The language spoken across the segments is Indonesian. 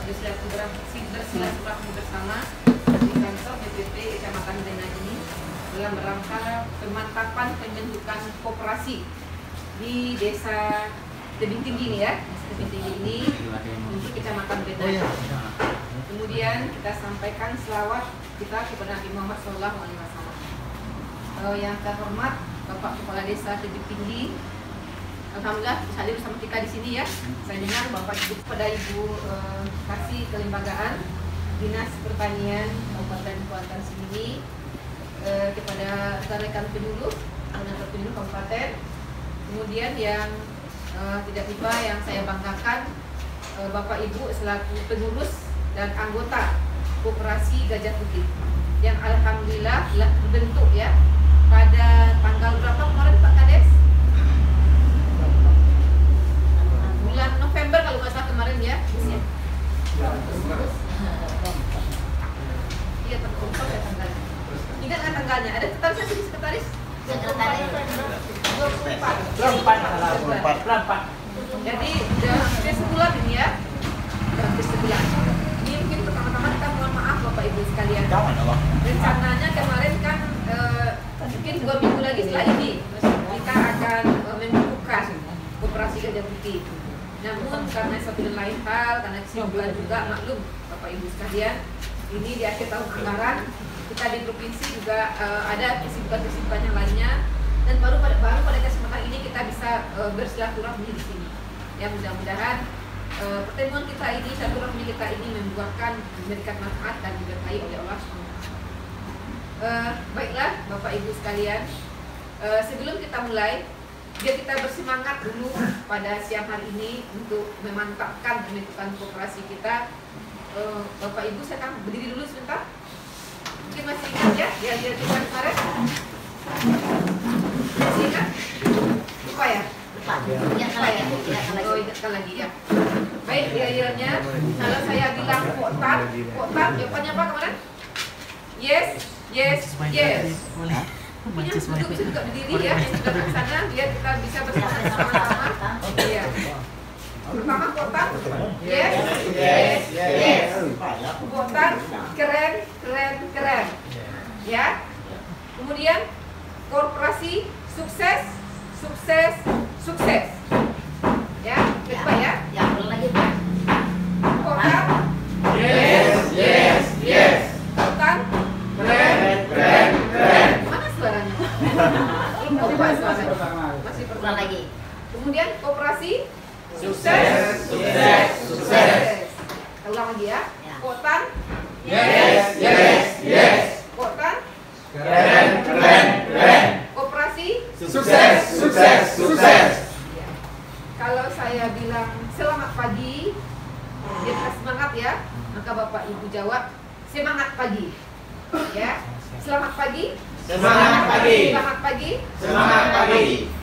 bersilaturahmi bersama di kantor DPP Kecamatan Bena ini dalam rangka pemantapan pembentukan koperasi di Desa Tebing Tinggi ini ya, Tebing Tinggi ini untuk Kecamatan Bena. Kemudian kita sampaikan selawat kita kepada Nabi Muhammad SAW. Yang terhormat Bapak Kepala Desa Tebing Tinggi, alhamdulillah hadir bersama kita di sini ya. Saya dengar Bapak Ibu pada Ibu Kasih Kelembagaan Dinas Pertanian Kabupaten Kuantan sini, kepada rekan penyuluh kabupaten. Kemudian yang tidak lupa yang saya banggakan Bapak Ibu selaku pengurus dan anggota Koperasi Gajah Putih yang alhamdulillah telah dibentuk ya pada tanggal berapa kemarin Pak Kades? Bulan November kalau nggak salah kemarin ya. Iya, terkumpul ya tanggalnya. Ingat nggak tanggalnya? Ada sekretaris sih sekretaris? Sekretaris 24. Jadi hampir sebulan ini ya. Hampir sebulan. Ini mungkin pertama-tama kita mohon maaf Bapak Ibu sekalian. Rencananya kemarin kan mungkin 2 minggu lagi setelah ini kita akan membukukan Koperasi Gajah Putih. Namun karena satu dan lain hal, karena kesibukan juga maklum Bapak Ibu sekalian, ini di akhir tahun anggaran kita di provinsi juga ada kesibukan-kesibukan yang lainnya, dan baru pada kesempatan ini kita bisa bersilaturahmi di sini. Ya mudah-mudahan pertemuan kita ini, silaturahmi kita ini memberikan manfaat dan diberkahi oleh Allah SWT. Baiklah Bapak Ibu sekalian, sebelum kita mulai, biar kita bersemangat dulu pada siang hari ini untuk memantapkan pembentukan koperasi kita. Bapak Ibu saya akan berdiri dulu sebentar. Mungkin masih ingat ya, dia kita kemarin masih ingat? Lupa ya? Ingatkan lagi ya. Baik, realnya kalau saya bilang kotak, jawabannya apa kemarin? Yes. Punya duduk bisa juga berdiri ya, yang sudah ke sana biar kita bisa bersama-sama. Iya. Pertama kotak, yes. Kotak, keren. Ya. Kemudian korporasi sukses. Ya, kedua ya. Ya, ulang lagi Pak. Kotak, Yes. kotak, Keren. mana suaranya? Lupa suaranya. Masih Ulang lagi. Kemudian koperasi sukses. Ulang lagi ya. Kotan. Yes. Kotan. Keren. Koperasi. Sukses. Ya. Kalau saya bilang selamat pagi, kita semangat ya. Maka Bapak Ibu jawab semangat pagi. Ya. Selamat pagi. Selamat pagi.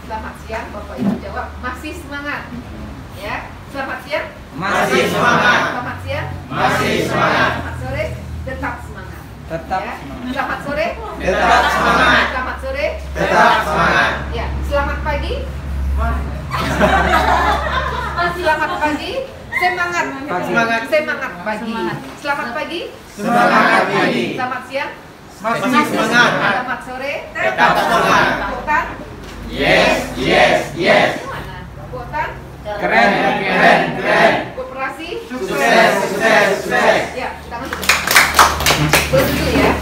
Selamat siang, Bapak Ibu jawab masih semangat. Ya. Selamat siang. Masih semangat. Selamat siang. Masih semangat. Selamat sore. Tetap semangat. Ya. Selamat sore. Tetap semangat. Selamat sore. Tetap semangat. Ya. Selamat pagi. Selamat pagi. Semangat pagi. Selamat pagi. Selamat siang. Masih semangat. Selamat sore. Tetap semangat. Kotak. Yes. Gimana? Kotak. Keren. Koperasi. Sukses. Ya, tangan betul ya.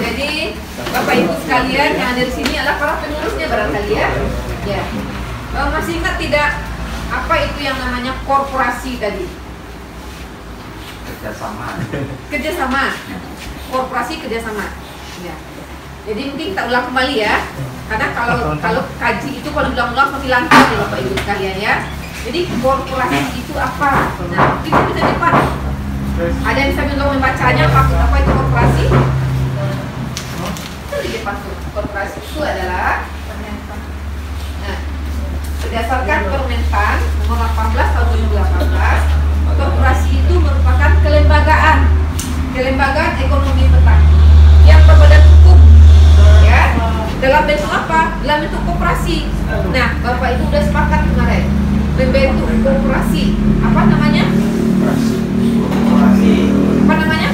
Jadi Bapak Ibu sekalian yang ada di sini adalah para pengurusnya barangkali ya. Ya. Masih ingat tidak apa itu yang namanya korporasi tadi? Kerjasama. Korporasi kerjasama. Ya. Jadi mungkin kita ulang kembali ya. Karena kalau kaji itu kalau diulang-ulang masih lancar ya Bapak Ibu sekalian ya. Jadi korporasi itu apa? Nah, itu bisa cepat. Ada yang bisa membacanya apa itu korporasi? Itu di depan tuh. Korporasi itu adalah berdasarkan Permentan nomor 18 tahun 2018, korporasi itu merupakan kelembagaan ekonomi petani yang berbadan hukum ya, dalam bentuk apa? Dalam bentuk koperasi. Nah, Bapak Ibu sudah sepakat kemarin membentuk koperasi apa namanya? Apa namanya?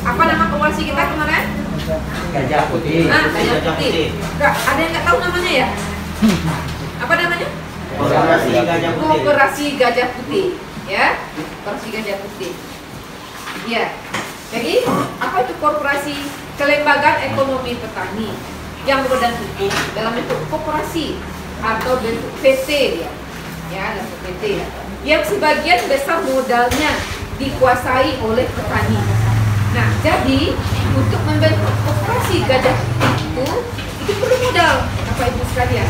Apa nama koperasi kita kemarin? Gajah Putih. Gajah Putih. Enggak, ada yang nggak tahu namanya ya? Apa namanya? Koperasi Gajah Putih. Koperasi Gajah Putih, ya. Koperasi Gajah Putih. Ya. Jadi, apa itu koperasi? Kelembagaan ekonomi petani yang berbadan hukum dalam bentuk koperasi atau bentuk PT dia. Ya, dalam bentuk PT. Yang sebagian besar modalnya dikuasai oleh petani. Nah, jadi untuk membentuk koperasi Gajah Putih itu perlu modal, Bapak Ibu sekalian.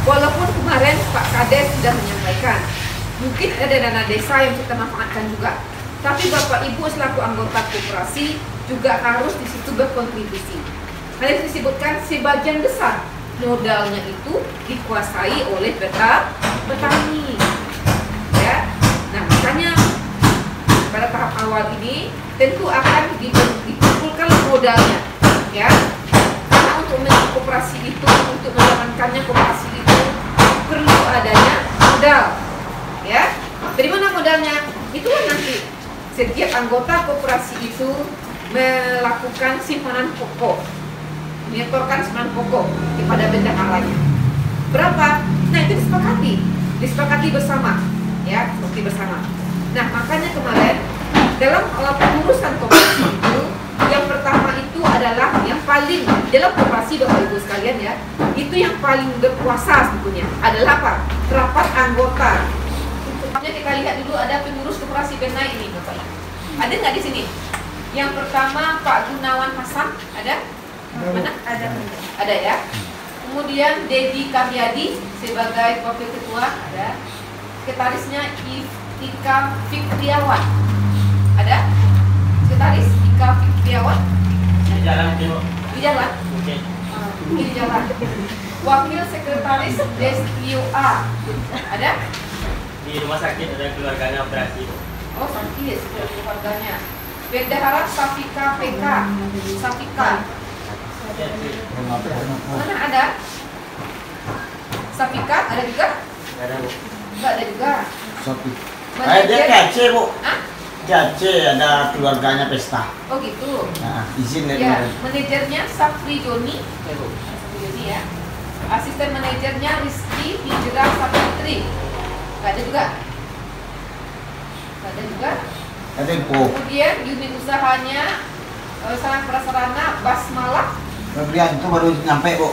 Walaupun kemarin Pak Kades sudah menyampaikan, mungkin ada dana desa yang kita manfaatkan juga. Tapi Bapak Ibu selaku anggota koperasi juga harus di situ berkontribusi. Harus disebutkan sebagian besar modalnya itu dikuasai oleh petani. Ya, nah makanya pada tahap awal ini tentu akan dikumpulkan modalnya, ya. Karena untuk membentuk koperasi itu, untuk menjalankannya koperasi itu perlu adanya modal, ya. Dari mana modalnya? Itulah nanti setiap anggota koperasi itu melakukan simpanan pokok, menyetorkan simpanan pokok kepada bendaharanya. Berapa? Nah itu disepakati bersama, ya, disepakati bersama. Nah makanya kemarin dalam pengurusan koperasi itu yang pertama itu adalah yang paling dalam koperasi Bapak Ibu sekalian ya, itu yang paling berkuasa sebetulnya adalah apa? Rapat anggota. Contohnya kita lihat dulu ada pengurus koperasi Benai ini Bapak Ibu. Ada nggak di sini? Yang pertama Pak Gunawan Hasan, ada? Mana? Ada ya. Kemudian Dedi Karyadi sebagai wakil ketua, ada. Sekretarisnya Ika Fikriawan, ada. Sekretaris Ika Fikriawan Di jalan Timo. di jalan. Oke. Di jalan. Wakil sekretaris Destio A, ada. Di rumah sakit ada keluarganya operasi. Oh sakit keluarganya. Bendahara Safika PK, Safika. Mana ada? Safika ada juga? Enggak ada, Bu. Enggak ada juga. Dia KC, Bu. Hah? KC ada keluarganya pesta. Oh gitu. Nah, izin dari Ya, kemarin. manajernya Safri Joni. Safri Joni ya. Asisten manajernya Rizky Hijrah Saputri. Enggak ada juga. Enggak ada juga. Ada info. Kemudian unit usahanya sarana prasarana Basmala. Febrian itu baru nyampe, Bu.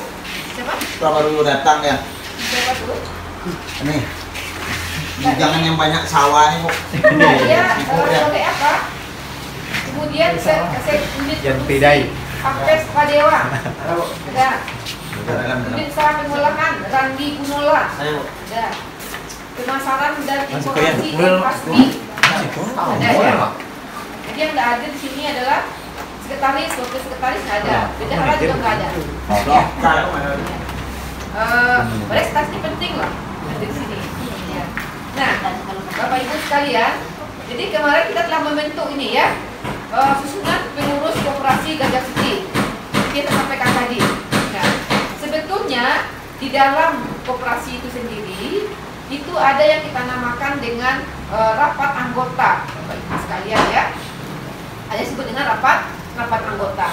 Siapa? Itu baru datang ya. Siapa dulu? Ini. Jangan yang banyak sawah nih, Bu. Nah, dia Ibu, ya. sebagai apa? Kemudian unit Yang produksi bedai. Apes Padewa. Ada, Bu. Ada. Dalam. Unit usaha pengolahan Randi Gunola. Ayo, Bu. Ada. Pemasaran dan Masuk informasi ke yang? pasti. Ada ya. Jadi yang nggak ada di sini adalah sekretaris, wakil sekretaris nggak ada. Bendahara juga nggak ada. Prestasi ini penting loh ada di sini. Ya. Nah, Bapak Ibu sekalian, jadi kemarin kita telah membentuk ini ya susunan pengurus koperasi Gajah Putih. Kita sampaikan tadi. Nah, sebetulnya di dalam koperasi itu sendiri itu ada yang kita namakan dengan rapat anggota, Bapak Ibu sekalian ya. Ada yang disebut dengan rapat anggota.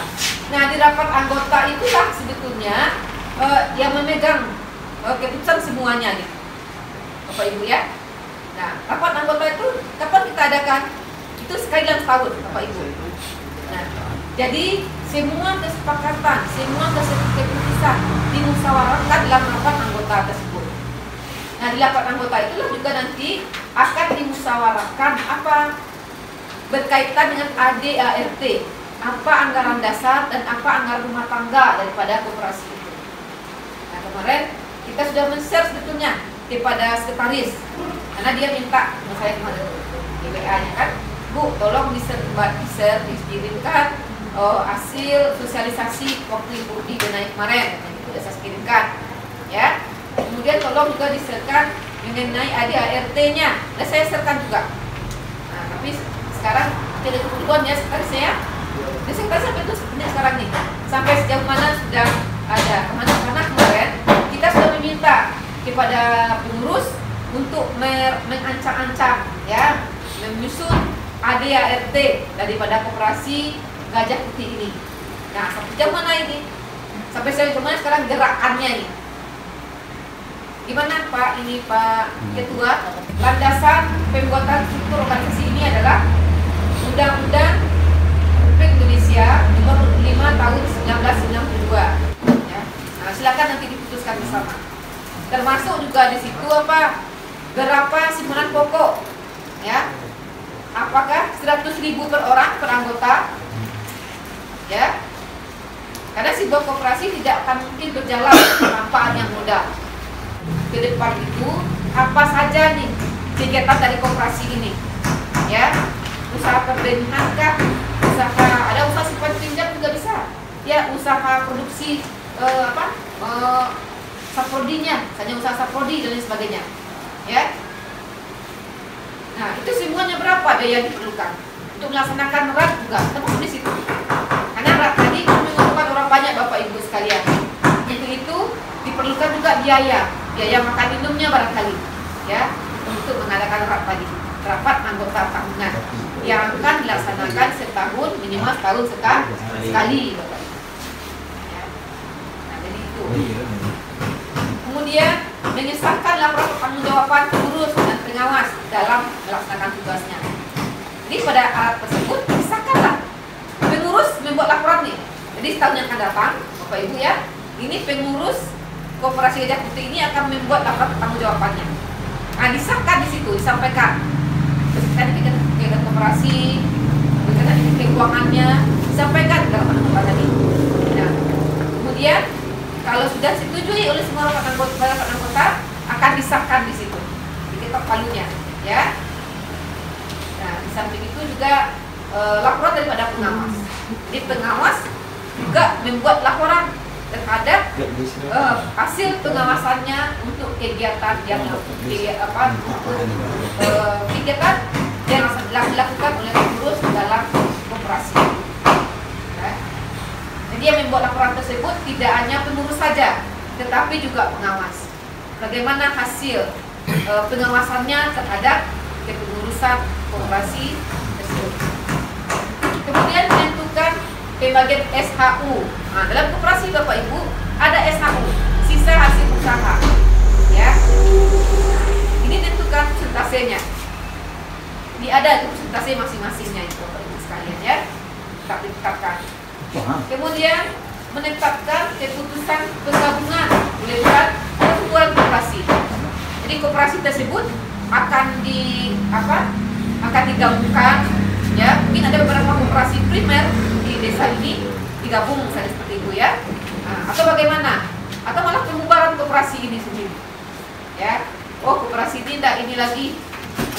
Nah, di rapat anggota itulah sebetulnya yang memegang keputusan semuanya gitu, Bapak Ibu ya. Nah, rapat anggota itu kapan kita adakan? Itu sekali dalam setahun, Bapak Ibu. Nah, jadi semua kesepakatan, semua keputusan dimusyawarahkan dalam rapat anggota tersebut. Nah, di rapat anggota itulah juga nanti akan dimusyawarahkan apa berkaitan dengan ADART, apa anggaran dasar dan apa anggaran rumah tangga daripada koperasi itu. Nah, kemarin kita sudah men-share sebetulnya kepada sekretaris, karena dia minta sama saya kemarin di WA-nya kan, Bu, tolong di-share, dikirimkan hasil sosialisasi waktu Ibu di Benai kemarin, itu sudah saya kirimkan, ya. Kemudian tolong juga di-share-kan mengenai ADART-nya, dan saya share-kan juga. Nah, tapi sekarang tidak kebutuhan ya sekretaris saya. Jadi sekretaris sampai itu sebenarnya sekarang nih, sampai sejauh mana sudah ada karena kemarin kita sudah meminta kepada pengurus untuk mengancang-ancang ya, menyusun ADART daripada koperasi Gajah Putih ini. Nah, sampai jam mana ini? Sampai sejauh mana sekarang gerakannya ini? Gimana Pak ini Pak Ketua? Landasan pembuatan struktur organisasi ini adalah Undang-Undang Republik Indonesia Nomor 5 Tahun 1992. Ya. Nah, silakan nanti diputuskan bersama. Termasuk juga di situ apa? Berapa simpanan pokok? Ya. Apakah 100.000 per orang per anggota? Ya. Karena sebuah koperasi tidak akan mungkin berjalan tanpa adanya modal. Ke depan itu apa saja nih kegiatan dari koperasi ini? Ya. Usaha perbenihan kah? Ada usaha simpan pinjam juga bisa. Ya, usaha produksi saprodinya, misalnya usaha saprodi dan lain sebagainya. Ya. Nah, itu semuanya berapa biaya yang diperlukan untuk melaksanakan RAT juga termasuk di situ. Karena RAT tadi mengumpulkan orang banyak Bapak Ibu sekalian. Itu diperlukan juga biaya makan minumnya barangkali, ya, untuk mengadakan RAT tadi. Rapat anggota tahunan yang akan dilaksanakan setahun minimal setahun sekali, Bapak Ibu. Ya. Nah, jadi itu. Kemudian mengesahkan laporan pertanggungjawaban pengurus dan pengawas dalam melaksanakan tugasnya. Jadi pada alat tersebut disahkanlah pengurus membuat laporan nih. Jadi setahun yang akan datang, Bapak Ibu ya, ini pengurus Koperasi Gajah Putih ini akan membuat laporan pertanggungjawabannya. Nah, disahkan di situ, disampaikan. Tadi kegiatan koperasi, berkaitan dengan keuangannya, disampaikan dalam laporan tadi. Nah, kemudian kalau sudah disetujui oleh semua rapat anggota akan disahkan di situ, diketok palunya, ya. Nah, di samping itu juga laporan daripada pengawas. Jadi pengawas juga membuat laporan terhadap hasil pengawasannya untuk kegiatan yang kegiatan yang dilakukan oleh pengurus dalam koperasi. Ya. Jadi yang membuat laporan tersebut tidak hanya pengurus saja, tetapi juga pengawas. Bagaimana hasil pengawasannya terhadap kepengurusan koperasi tersebut. Kemudian menentukan pembagian SHU. Nah, dalam koperasi Bapak Ibu ada SHU, sisa hasil usaha. Ya. Ini tentukan persentasenya. Ini ada persentase masing-masingnya itu Bapak Ibu sekalian ya. Ditetapkan. Kemudian menetapkan keputusan penggabungan bulan perkumpulan koperasi. Jadi koperasi tersebut akan digabungkan ya. Mungkin ada beberapa koperasi primer di desa ini digabung misalnya seperti itu ya. Nah, atau bagaimana? Atau malah pembubaran koperasi ini sendiri. Ya. Oh, koperasi ini ini lagi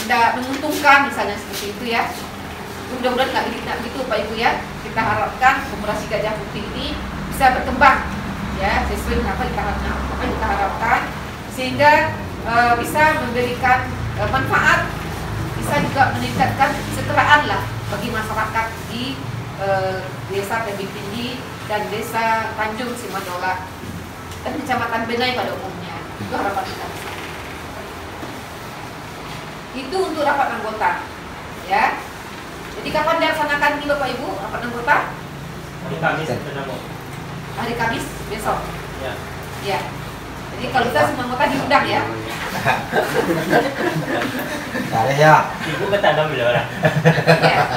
tidak menguntungkan misalnya seperti itu ya. Mudah-mudahan nggak gitu Pak Ibu ya. Kita harapkan koperasi Gajah Putih ini bisa berkembang ya sesuai dengan apa kita harapkan sehingga bisa memberikan manfaat, bisa juga meningkatkan kesejahteraan lah bagi masyarakat di desa Tebing Tinggi dan desa Tanjung Simadola dan Kecamatan Benai pada umumnya. Itu harapan kita. Itu untuk rapat anggota ya. Jadi kapan dilaksanakan ini Bapak Ibu rapat anggota? Hari Kamis Hari Kamis besok. Ya. Ya. Jadi kalau kita semua anggota diundang ya. Ya. Ibu ketanda beli orang. Ya.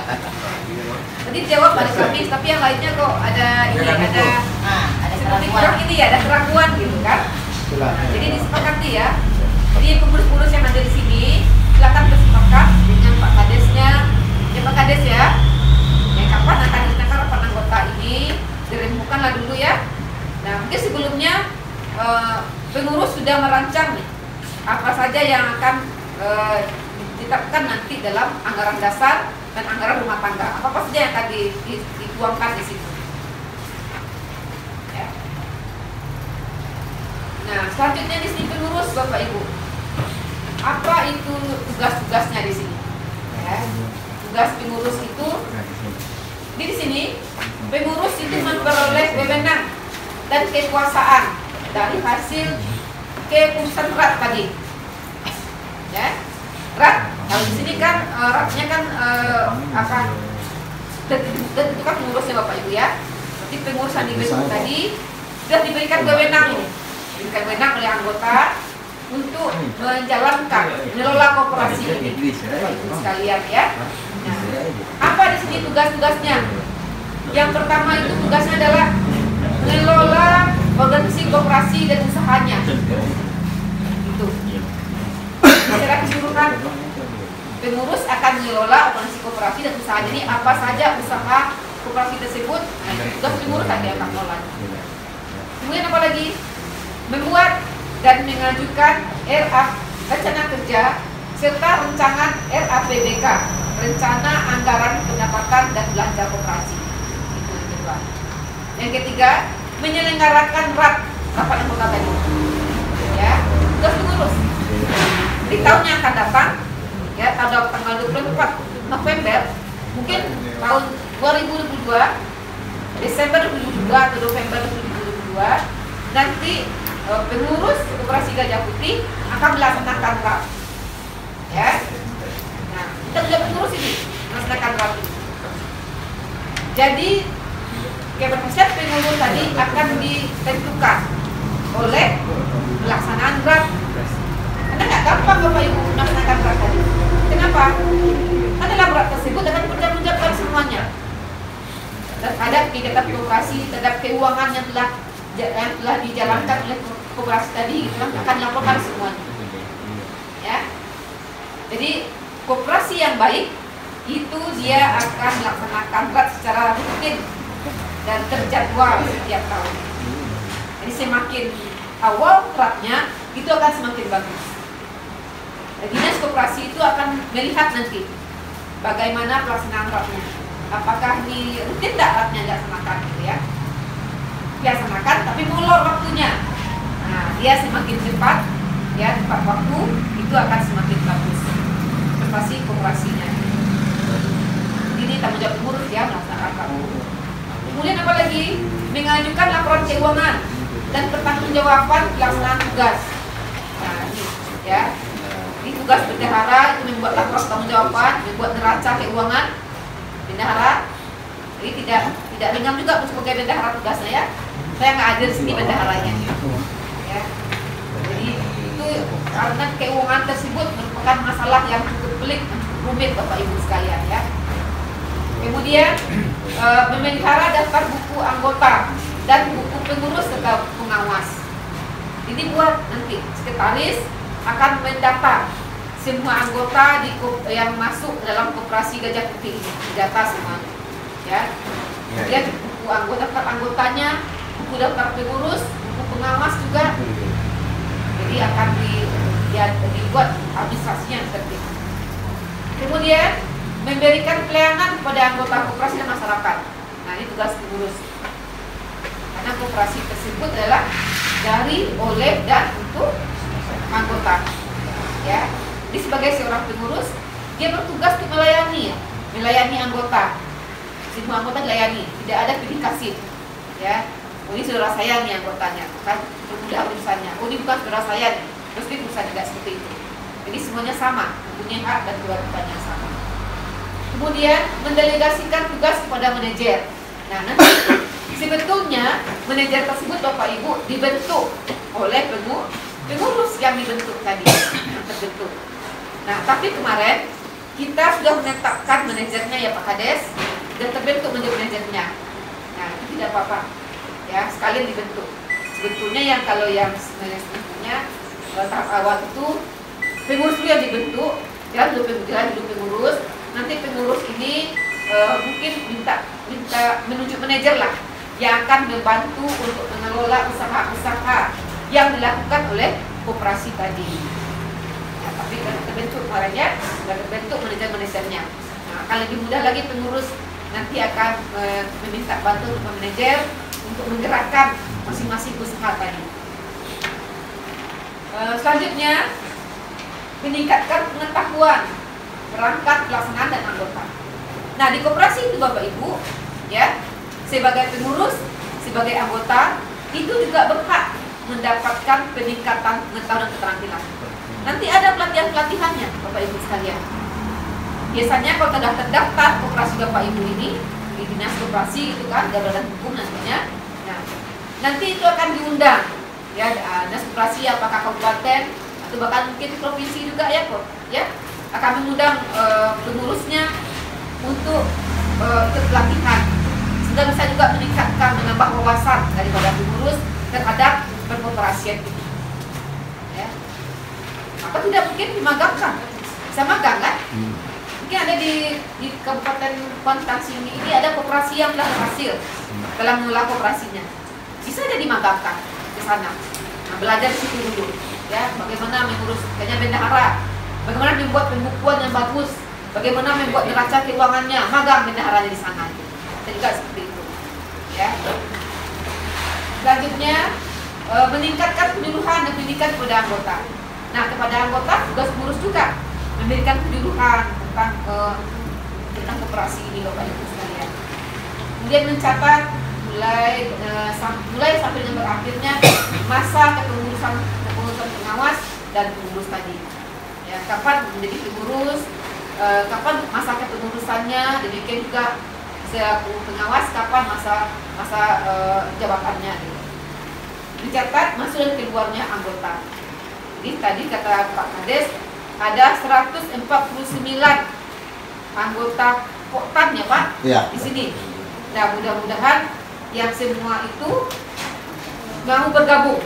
Tadi jawab hari Kamis, tapi yang lainnya kok ada seperti kurang ini ya, ada keraguan gitu kan. Jadi disepakati ya. Jadi pengurus-pengurus yang ada di sini silakan bersepakat dengan Pak Kadesnya. Ya Pak Kades ya. Yang kapan akan dilaksanakan rapat anggota ini dirembukanlah dulu ya. Nah, mungkin sebelumnya pengurus sudah merancang nih apa saja yang akan ditetapkan nanti dalam anggaran dasar dan anggaran rumah tangga. Apa saja yang akan dituangkan di situ. Ya. Nah, selanjutnya di sini pengurus Bapak Ibu. Apa itu tugas-tugasnya di sini? Ya. Tugas pengurus itu di sini pengurus itu memperoleh wewenang dan kekuasaan dari hasil keputusan RAT tadi. Ya. RAT Kalau di sini kan rapnya kan apa? Tentukan pengurusnya Bapak Ibu ya. Nanti pengurus yang dibentuk tadi sudah diberikan wewenang ini, diberikan wewenang oleh anggota untuk menjalankan, mengelola koperasi ini, Bapak Ibu sekalian ya. Nah, apa di sini tugas-tugasnya? Yang pertama itu tugasnya adalah mengelola organisasi koperasi dan usahanya. Itu. Secara keseluruhan, pengurus akan mengelola organisasi koperasi dan usahanya. Ini apa saja usaha koperasi tersebut, nah, tugas pengurus akan mengelola. Kemudian apa lagi? Membuat dan mengajukan RA, rencana kerja, serta rancangan RAPBK, rencana anggaran pendapatan dan belanja koperasi. Itu yang kedua. Yang ketiga, menyelenggarakan rapat anggota tadi. Ya, tugas pengurus. Di tahun yang akan datang, ya tanggal 24 November, mungkin tahun 2022, Desember 2022 atau November 2022, nanti pengurus Koperasi Gajah Putih akan melaksanakan RAP. Ya, nah kita sudah pengurus ini melaksanakan RAP. Jadi keberhasilan pengurus tadi akan ditentukan oleh pelaksanaan RAP. Karena nggak gampang Bapak Ibu melaksanakan RAP tadi. Kenapa? Karena dalam RAP tersebut akan dipertanggungjawabkan semuanya. Terhadap kegiatan koperasi, terhadap keuangan yang telah dijalankan oleh koperasi tadi, gitu kan, akan dilaporkan semuanya. Ya. Jadi koperasi yang baik itu dia akan melaksanakan RAP secara rutin dan terjadwal setiap tahun. Jadi semakin awal RAP-nya itu akan semakin bagus. Dinas koperasi itu akan melihat nanti bagaimana pelaksanaan RAP-nya. Apakah ini rutin tidak RAP-nya dilaksanakan gitu ya? Dilaksanakan tapi molor waktunya. Nah, dia semakin cepat, ya tepat waktu, itu akan semakin bagus prestasi koperasinya. Ini tanggung jawab pengurus ya melaksanakan RAP. Kemudian apa lagi? Mengajukan laporan keuangan dan pertanggungjawaban pelaksanaan tugas. Nah, ini ya. Ini tugas bendahara itu membuat laporan pertanggungjawaban, membuat neraca keuangan bendahara. Jadi tidak ringan juga sebagai bendahara tugasnya ya. Saya nggak ada di sini bendaharanya. Ya. Jadi itu karena keuangan tersebut merupakan masalah yang cukup pelik, cukup rumit Bapak Ibu sekalian ya. Kemudian memelihara daftar buku anggota dan buku pengurus serta pengawas. Ini buat nanti sekretaris akan mendata semua anggota yang masuk dalam koperasi Gajah Putih ini, data semua, ya. Kemudian buku daftar anggotanya, buku daftar pengurus, buku pengawas juga. Jadi akan dibuat administrasinya seperti itu. Kemudian memberikan pelayanan kepada anggota koperasi dan masyarakat. Nah ini tugas pengurus. Karena koperasi tersebut adalah dari, oleh, dan untuk anggota. Ya, jadi sebagai seorang pengurus, dia bertugas untuk melayani anggota. Semua anggota dilayani, tidak ada pilih kasih. Ya, oh ini saudara saya nih anggotanya, kan mudah urusannya. Oh ini bukan saudara saya nih, terus ini urusan tidak seperti itu. Jadi semuanya sama, mempunyai hak dan kewajiban yang sama. Kemudian mendelegasikan tugas kepada manajer. Nah nanti sebetulnya manajer tersebut Bapak Ibu dibentuk oleh pengurus yang dibentuk tadi, yang terbentuk. Nah tapi kemarin kita sudah menetapkan manajernya ya Pak Kades, dan terbentuk menjadi manajernya. Nah itu tidak apa-apa, ya sekalian dibentuk. Sebetulnya yang kalau yang sebetulnya tahap awal itu pengurus itu yang dibentuk, jalan dulu pengurus. Nanti pengurus ini mungkin minta menunjuk manajer lah yang akan membantu untuk mengelola usaha-usaha yang dilakukan oleh koperasi tadi. Nah, tapi kalau terbentuk kemarinnya sudah terbentuk manajer-manajernya. Nah, akan lebih mudah lagi pengurus nanti akan meminta bantu untuk manajer untuk menggerakkan masing-masing usaha tadi. Selanjutnya meningkatkan pengetahuan perangkat pelaksanaan dan anggota. Nah di koperasi itu Bapak Ibu, ya sebagai pengurus, sebagai anggota itu juga berhak mendapatkan peningkatan pengetahuan dan keterampilan. Nanti ada pelatihan-pelatihannya Bapak Ibu sekalian. biasanya kalau sudah terdaftar koperasi Bapak Ibu ini di dinas koperasi gitu kan, Badan Hukum nantinya. Nah, nanti itu akan diundang ya dinas koperasi apakah kabupaten atau bahkan mungkin provinsi juga ya kok ya akan mengundang pengurusnya untuk ikut pelatihan sehingga bisa juga meningkatkan menambah wawasan daripada pengurus terhadap perkoperasian ini. Ya. Apa tidak mungkin dimagangkan? Bisa magang kan? Mungkin ada di Kabupaten Kuantan sini ini ada koperasi yang telah berhasil dalam mengelola koperasinya. Bisa jadi dimagangkan ke sana. Nah, belajar di situ dulu. Ya, bagaimana mengurus kayaknya bendahara, bagaimana membuat pembukuan yang bagus, bagaimana membuat neraca keuangannya, magang bendaharanya di sana. Juga seperti itu. Ya. Selanjutnya meningkatkan penyuluhan dan pendidikan kepada anggota. Nah, kepada anggota tugas pengurus juga memberikan penyuluhan tentang koperasi ini Bapak Ibu sekalian. Kemudian mencatat mulai sampai dengan berakhirnya masa kepengurusan pengawas dan pengurus tadi. Ya, kapan menjadi pengurus, kapan masa kepengurusannya, demikian juga selaku pengawas kapan masa jabatannya. Mencatat masuk dan keluarnya anggota. Jadi tadi kata Pak Kades ada 149 anggota Poktan ya Pak Ya. di sini. Nah mudah-mudahan yang semua itu mau bergabung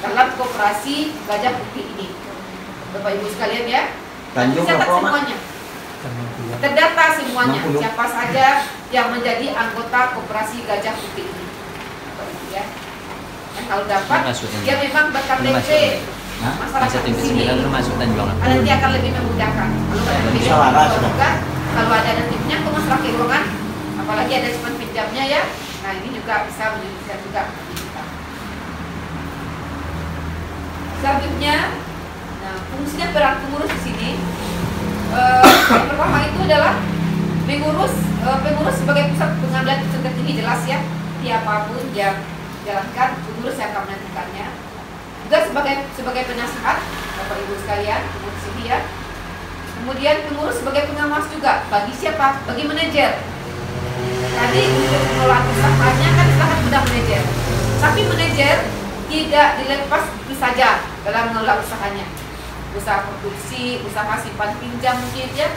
dalam koperasi Gajah Putih ini, Bapak Ibu sekalian ya. Tanjung Catat berapa, Mak? semuanya. Terdata semuanya 60. siapa saja yang menjadi anggota koperasi Gajah Putih ini, Bapak Ibu ya. Dan kalau dapat dia memang berKTP masyarakat di sini, nanti akan lebih memudahkan. Kalau kalau ada nantinya ke masalah keuangan, apalagi ada cuma pinjamnya ya, nah ini juga bisa menyulitkan juga kita. Selanjutnya, nah fungsinya peran pengurus di sini. Yang pertama itu adalah pengurus sebagai pusat pengambilan keputusan tertinggi, jelas ya, siapapun yang jalankan pengurus yang akan menentukannya. Juga sebagai penasehat Bapak Ibu sekalian, pengurus ini ya. Kemudian pengurus sebagai pengawas juga bagi siapa? Bagi manajer. Tadi untuk pengelolaan usahanya kan silahkan sudah manajer. Tapi manajer tidak dilepas begitu saja dalam mengelola usahanya. Usaha produksi, usaha simpan pinjam mungkin ya,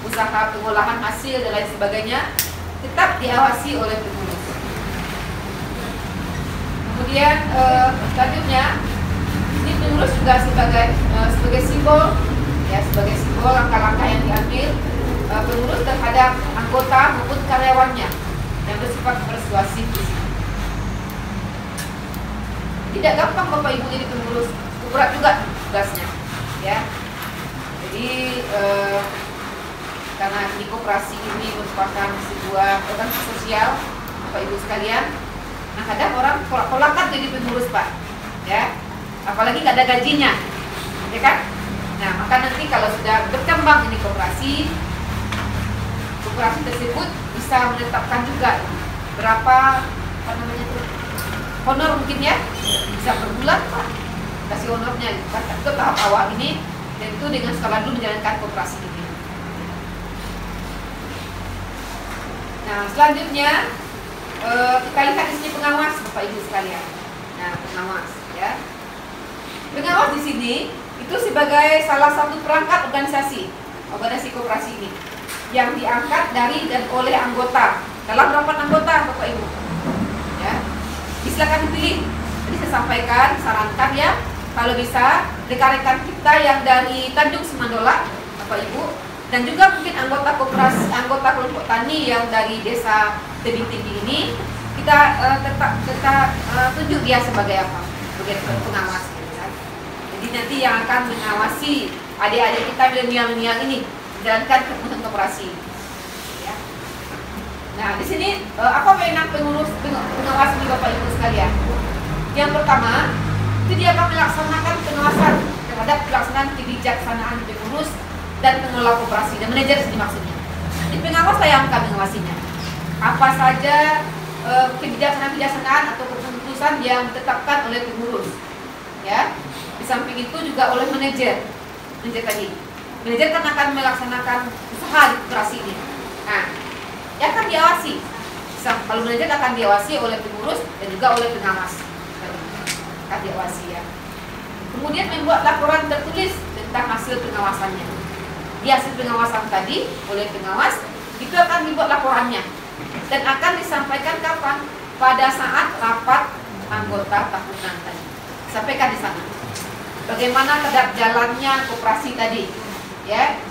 usaha pengolahan hasil dan lain sebagainya tetap diawasi oleh pengurus. Kemudian selanjutnya ini pengurus juga sebagai simbol ya, sebagai simbol langkah-langkah yang diambil pengurus terhadap anggota maupun karyawannya yang bersifat persuasif. Tidak gampang Bapak Ibu jadi pengurus, berat juga tugasnya ya. Jadi karena di koperasi ini merupakan sebuah organisasi sosial Bapak Ibu sekalian, nah kadang orang kolak-kolakan jadi pengurus Pak ya, apalagi nggak ada gajinya ya kan. Nah maka nanti kalau sudah berkembang ini koperasi tersebut bisa menetapkan juga berapa honor mungkin ya, bisa per bulan Pak kasih honornya ke tahap awal ini, tentu dengan skala dulu menjalankan koperasi ini. Nah selanjutnya kita lihat di sini pengawas Bapak Ibu sekalian. Nah pengawas ya, pengawas di sini itu sebagai salah satu perangkat organisasi koperasi ini yang diangkat dari dan oleh anggota dalam rapat anggota Bapak Ibu ya. Silakan dipilih. Jadi saya sampaikan, sarankan ya, kalau bisa rekan-rekan kita yang dari Tanjung Semandola Bapak Ibu, dan juga mungkin anggota koperasi, anggota kelompok tani yang dari desa Tebing Tinggi ini, kita tunjuk dia sebagai apa? Sebagai pengawas gitu kan. Jadi nanti yang akan mengawasi adik-adik kita milenial ini menjalankan keputusan koperasi. Ya. Nah, di sini apa wewenang pengawas ini Bapak Ibu sekalian? Yang pertama, itu dia akan melaksanakan pengawasan terhadap pelaksanaan kebijaksanaan pengurus dan pengelola koperasi dan manajer sendiri maksudnya. Jadi pengawas lah yang akan mengawasinya. Apa saja kebijaksanaan atau keputusan yang ditetapkan oleh pengurus. Ya. Di samping itu juga oleh manajer tadi. Manajer kan akan melaksanakan usaha di koperasi ini. Nah, yang akan diawasi, kalau manajer akan diawasi oleh pengurus dan juga oleh pengawas, akan diawasi ya. Kemudian membuat laporan tertulis tentang hasil pengawasannya. Di hasil pengawasan tadi oleh pengawas itu akan dibuat laporannya dan akan disampaikan kapan? Pada saat rapat anggota tahunan tadi. Sampaikan di sana. Bagaimana terhadap jalannya koperasi tadi, ya?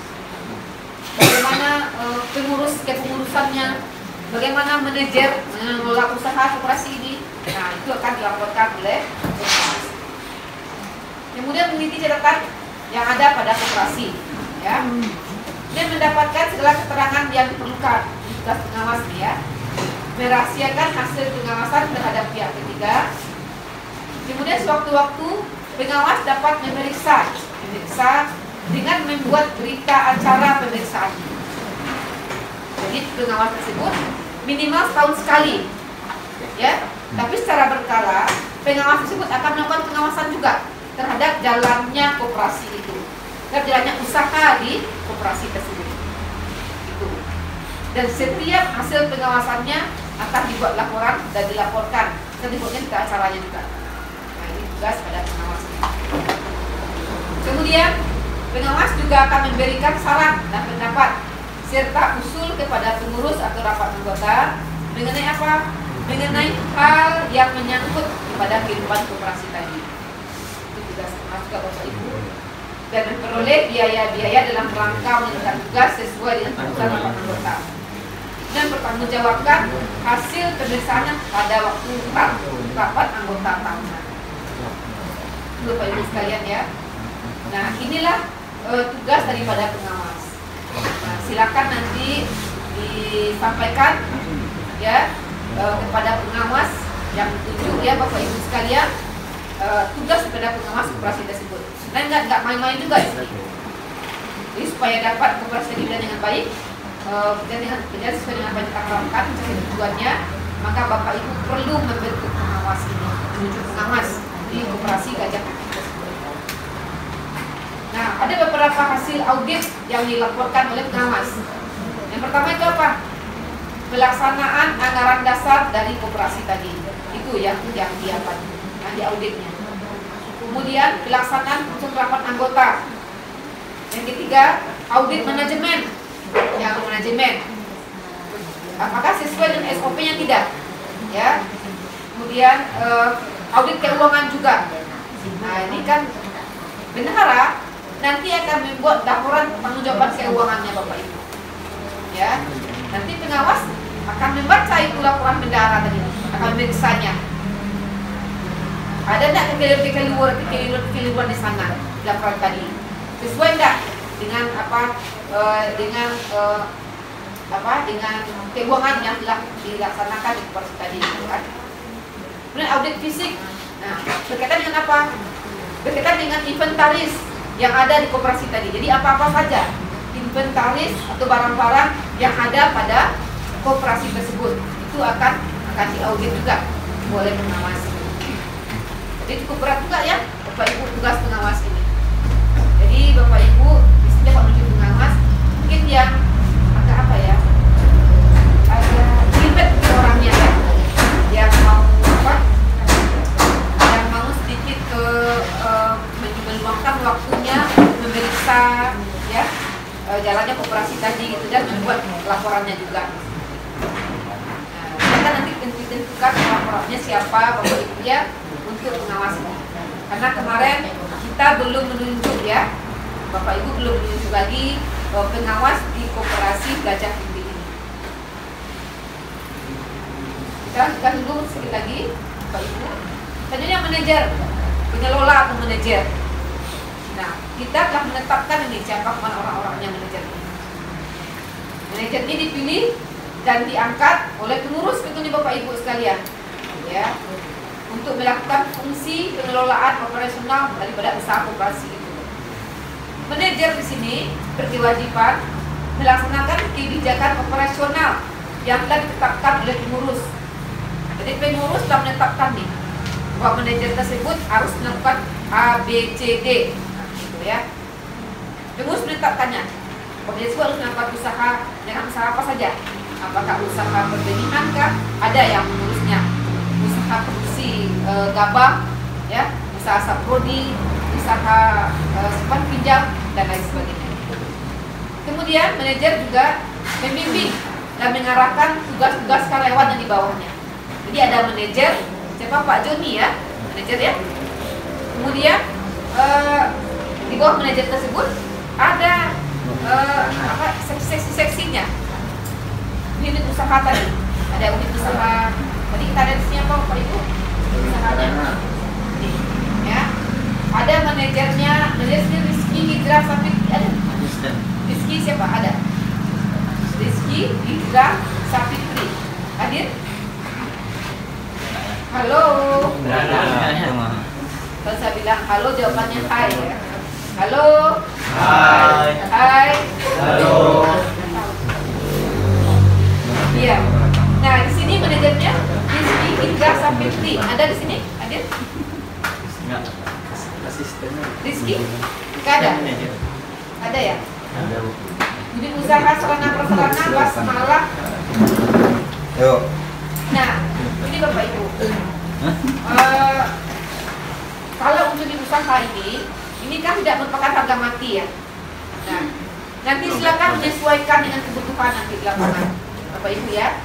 Bagaimana kepengurusannya? Bagaimana manajer mengelola usaha koperasi ini? Nah, itu akan dilaporkan oleh pengawas. Kemudian meneliti catatan yang ada pada koperasi, ya. Dan mendapatkan segala keterangan yang diperlukan tugas pengawas ya. Merahasiakan hasil pengawasan terhadap pihak ketiga. Kemudian sewaktu-waktu pengawas dapat memeriksa dengan membuat berita acara pemeriksaan. Jadi pengawas tersebut minimal setahun sekali, ya. Tapi secara berkala pengawas tersebut akan melakukan pengawasan juga terhadap jalannya koperasi itu, terhadap jalannya usaha di koperasi tersebut. Itu. Dan setiap hasil pengawasannya akan dibuat laporan dan dilaporkan dan dibuatnya ke acaranya juga. Nah, ini tugas pada pengawas. Kemudian pengawas juga akan memberikan saran dan pendapat serta usul kepada pengurus atau rapat anggota mengenai apa? Mengenai hal yang menyangkut kepada kehidupan koperasi tadi. Itu tugas pengawas juga Bapak Ibu. Dan memperoleh biaya-biaya dalam rangka menjalankan tugas sesuai dengan keputusan rapat anggota. Dan bertanggungjawabkan hasil pemeriksaannya pada waktu rapat anggota tahunan. Bapak Ibu sekalian ya. Nah, inilah tugas daripada pengawas. Nah, silakan nanti disampaikan ya kepada pengawas yang ditunjuk ya Bapak Ibu sekalian, tugas kepada pengawas koperasi tersebut. Dan nggak main-main juga ya. Jadi supaya dapat koperasi berjalan dengan baik dan dengan berjalan sesuai dengan apa yang kita harapkan mencapai tujuannya, maka Bapak Ibu perlu membentuk pengawas ini, menunjuk pengawas di koperasi Gajah Putih tersebut. Nah, ada beberapa hasil audit yang dilaporkan oleh pengawas. Yang pertama itu apa? Pelaksanaan anggaran dasar dari koperasi tadi. Itu yang diauditnya. Kemudian pelaksanaan untuk rapat anggota. Yang ketiga, audit manajemen. Yang manajemen. Apakah sesuai dengan SOP-nya tidak? Ya. Kemudian audit keuangan juga. Nah, ini kan bendahara nanti akan membuat laporan pertanggungjawaban keuangannya Bapak Ibu. Ya. Nanti pengawas akan membaca itu laporan bendahara tadi, akan memeriksanya. Ada tidak kekeliruan di sana laporan tadi? Sesuai tidak dengan dengan keuangan yang telah dilaksanakan di koperasi tadi, kan? Kemudian audit fisik. Nah, berkaitan dengan apa? Berkaitan dengan inventaris yang ada di koperasi tadi. Jadi apa-apa saja inventaris atau barang-barang yang ada pada koperasi tersebut itu akan diaudit juga oleh pengawas. Jadi cukup berat juga ya Bapak Ibu tugas pengawas ini. Jadi Bapak Ibu di sini dapat menunjuk pengawas mungkin yang agak ribet orangnya ya, yang mau sedikit meluangkan waktunya memeriksa ya jalannya koperasi tadi gitu dan membuat laporannya juga. Nah, kita nanti tentukan laporannya siapa Bapak Ibu ya untuk pengawas. Karena kemarin kita belum menunjuk ya, Bapak Ibu belum menunjuk lagi pengawas di koperasi Gajah Putih ini. Kita tunggu sedikit lagi Bapak Ibu. Selanjutnya manajer, pengelola atau manajer. Nah, kita telah menetapkan ini siapa orang-orangnya manajer ini. Manajer ini dipilih dan diangkat oleh pengurus tentunya Bapak Ibu sekalian, ya, untuk melakukan fungsi pengelolaan operasional daripada usaha koperasi itu. Manajer di sini berkewajiban melaksanakan kebijakan operasional yang telah ditetapkan oleh pengurus. Jadi pengurus telah menetapkan nih bahwa manajer tersebut harus melakukan A, B, C, D. Ya, pengurus menetapkannya. Koperasi tersebut harus melakukan usaha dengan usaha apa saja? Apakah usaha perbenihan kah? Ada yang mengurusnya. Usaha produksi gabah, ya, usaha saprodi, usaha simpan pinjam dan lain sebagainya. Kemudian manajer juga membimbing dan mengarahkan tugas-tugas karyawan yang di bawahnya. Jadi ada manajer, siapa Pak Joni ya, manajer ya. Kemudian di bawah manajer tersebut ada seksi-seksinya. Unit usaha tadi, ada unit usaha. Tadi kita ada di sini apa Pak Ibu? Usahanya. Ya. Ada manajernya, manajernya Rizky Hijrah Sapit ada. Rizky siapa? Ada. Rizky Hijrah Sapitri. Hadir? Halo. Kalau saya bilang halo, jawabannya hai ya. Halo. Hai. Hai. Halo. Iya. Nah, di sini manajernya Rizky Hijrah Sapitri. Ada di sini? Hadir? Asistennya. Rizky? Nggak ada? Ada ya? Ada. Unit usaha sarana prasarana basmalah. Yuk. Nah, ini Bapak Ibu. Kalau untuk unit usaha ini kan tidak merupakan harga mati ya. Nah, nanti silakan menyesuaikan dengan kebutuhan nanti di lapangan, Bapak Ibu ya.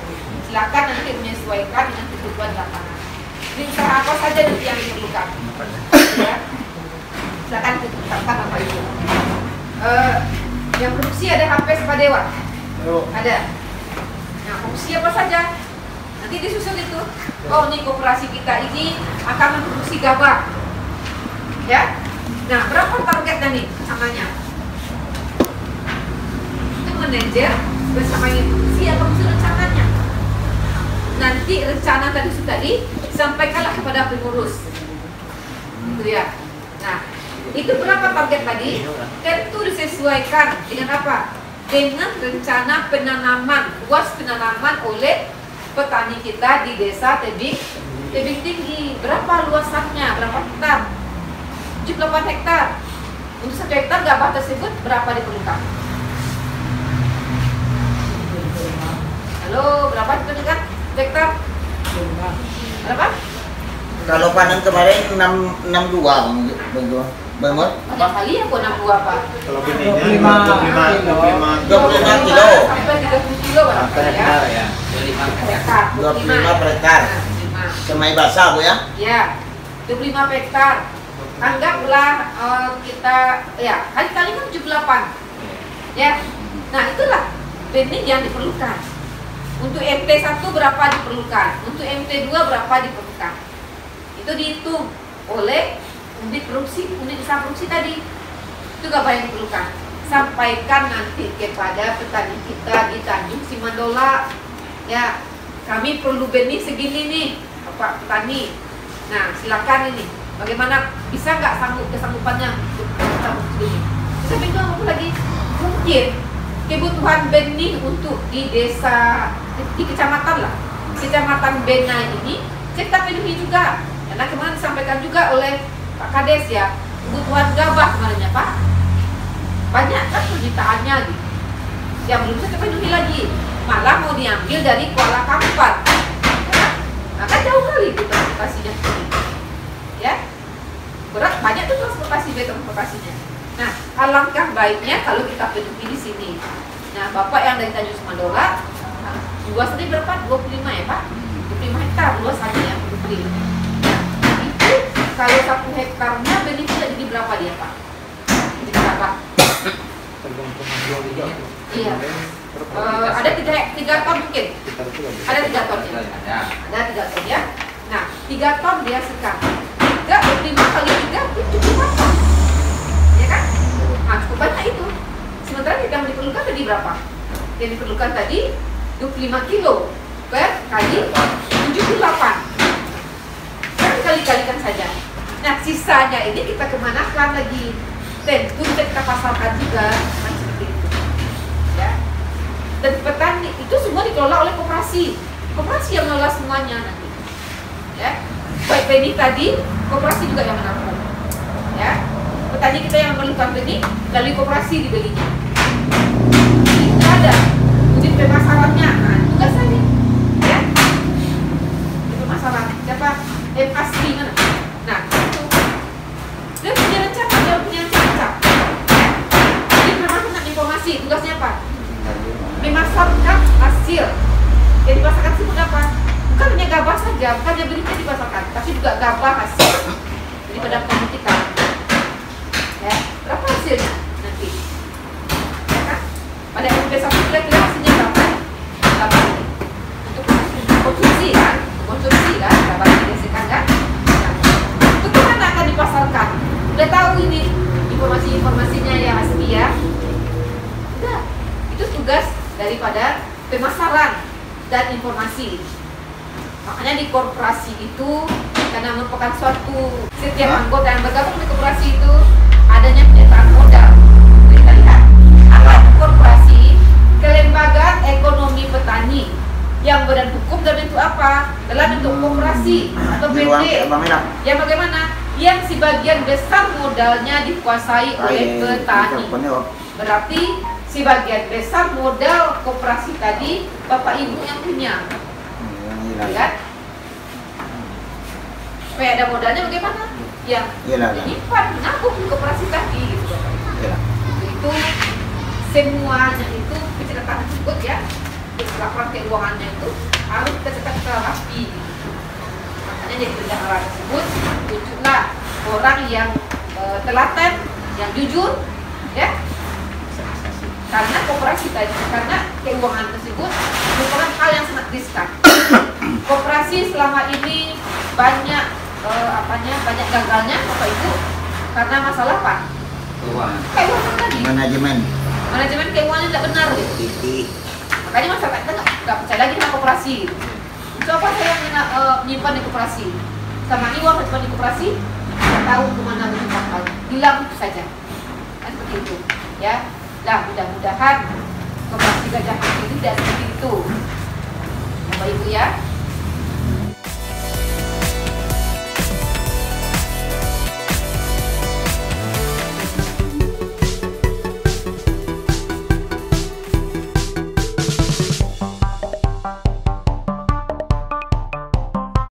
Silakan nanti menyesuaikan dengan kebutuhan lapangan. Unit usaha apa saja nanti yang diperlukan. Ya. Silakan tetapkan Bapak Ibu. Yang produksi ada HP Sepadewa. Ada. Nah, produksi apa saja? Nanti disusun itu. Oh, ini koperasi kita ini akan memproduksi gabah. Ya. Nah, berapa targetnya nih samanya? Itu manajer bersama ini akan menyusun rencananya. Nanti rencana tadi sampaikanlah kepada pengurus. Gitu ya. Nah, itu berapa target tadi? Tentu disesuaikan dengan apa? Dengan rencana penanaman, luas penanaman oleh petani kita di desa Tebing Tinggi. Berapa luasannya? Berapa hektar? 78 hektar. Untuk 1 hektar gabah tersebut berapa diperlukan? Halo, berapa diperlukan? 1 hektar? Berapa? Kalau panen kemarin 62 Bang Mot. Banyak kali ya kok 62 Pak? Kalau benihnya 25 kilo. Sampai 30 kilo Pak ya? 25 per hektar. Semai basah Bu ya? Ya, 25 hektar. Anggaplah kita ya kali-kali kan 78. Ya. Nah, itulah benih yang diperlukan. Untuk MT1 berapa diperlukan? Untuk MT2 berapa diperlukan? Itu dihitung oleh unit usaha produksi tadi. Itu gabah yang diperlukan. Sampaikan nanti kepada petani kita di Tanjung Simandola. Ya, kami perlu benih segini nih, Bapak petani. Nah, silakan ini. Bagaimana bisa nggak kesanggupannya untuk kita begini? Bisa pintu apa lagi? Mungkin kebutuhan benih untuk di desa, di kecamatan lah, kecamatan Bena ini kita penuhi juga. Karena kemarin disampaikan juga oleh Pak Kades ya, kebutuhan gabah kemarin ya Pak. Banyak kan permintaannya gitu. Yang belum bisa terpenuhi lagi. Malah mau diambil dari Kuala Kampar. Ya? Maka jauh kali itu transportasinya. Ya. Berat banyak tuh transportasinya. Nah, alangkah baiknya kalau kita penuhi di sini. Nah, Bapak yang dari Tanjung Simandola, luasannya berapa? 25 ya Pak? 25 hektar luasannya yang produksi. Nah, itu kalau 1 hektarnya benihnya jadi berapa dia Pak? Jadi berapa? Iya. Ada 3 ton mungkin? Ada 3 ton ya? Ada 3 ton ya? Nah, 3 ton dia sekarang 25 kali 3 itu cukup apa? Ya kan? Nah, cukup banyak itu. Sementara yang diperlukan tadi berapa? Yang diperlukan tadi 25 kilo per kali 78. Kan kali-kalikan saja. Nah, sisanya ini kita kemanakan lagi? Tentu kita pasarkan juga, kan seperti itu. Ya. Dan petani itu semua dikelola oleh koperasi. Koperasi yang mengelola semuanya nanti. Ya. Baik benih tadi, koperasi juga yang menampung. Ya. Petani kita yang memerlukan benih, lalu koperasi dibelinya. pemasarannya. Nah, tugas saya, ya. Di pemasaran siapa? Asli mana? Nah, itu dia punya rencana, dia punya rencana. Jadi memang tentang informasi, tugasnya apa? Memasarkan hasil. Yang dipasarkan seperti apa? Bukan hanya gabah saja, bukan hanya berita dipasarkan, tapi juga gabah hasil daripada pemutikan. Ya, berapa hasilnya nanti? Ya kan? Pada MP1 kira-kira hasilnya berapa? Berapa ini? Untuk konsumsi kan? Gabah dihasilkan kan? Nah, itu kemana akan dipasarkan? Udah tahu ini informasi-informasinya yang asli ya? Udah, itu tugas daripada pemasaran dan informasi. Makanya di korporasi itu, karena merupakan suatu setiap anggota yang bergabung di korporasi itu adanya penyertaan modal. Kita lihat, apa korporasi? Kelembagaan Ekonomi Petani yang badan hukum dalam bentuk apa? Dalam bentuk koperasi atau PT. Yang bagaimana? Yang sebagian besar modalnya dikuasai oleh petani. Berarti sebagian besar modal koperasi tadi bapak ibu yang punya. Kan? Supaya ada modalnya bagaimana? Yang menyimpan, menabung di koperasi tadi gitu. Itu semuanya itu pencatatan tersebut ya, laporan keuangannya itu harus kita cetak secara rapi. Makanya jadi bendahara tersebut tunjuklah orang yang telaten, yang jujur, ya. Karena koperasi tadi, karena keuangan tersebut merupakan hal yang sangat riskan. Koperasi selama ini banyak banyak gagalnya Bapak Ibu karena masalah apa? Keuangan tadi. Manajemen keuangannya tidak benar gitu. Makanya masyarakat kita nggak percaya lagi sama koperasi. Coba saya menyimpan di koperasi, sama uang menyimpan di koperasi, nggak tahu kemana menyimpan, hilang saja. Kan seperti itu, ya. Nah, mudah-mudahan koperasi Gajah Putih tidak seperti itu, Bapak Ibu ya.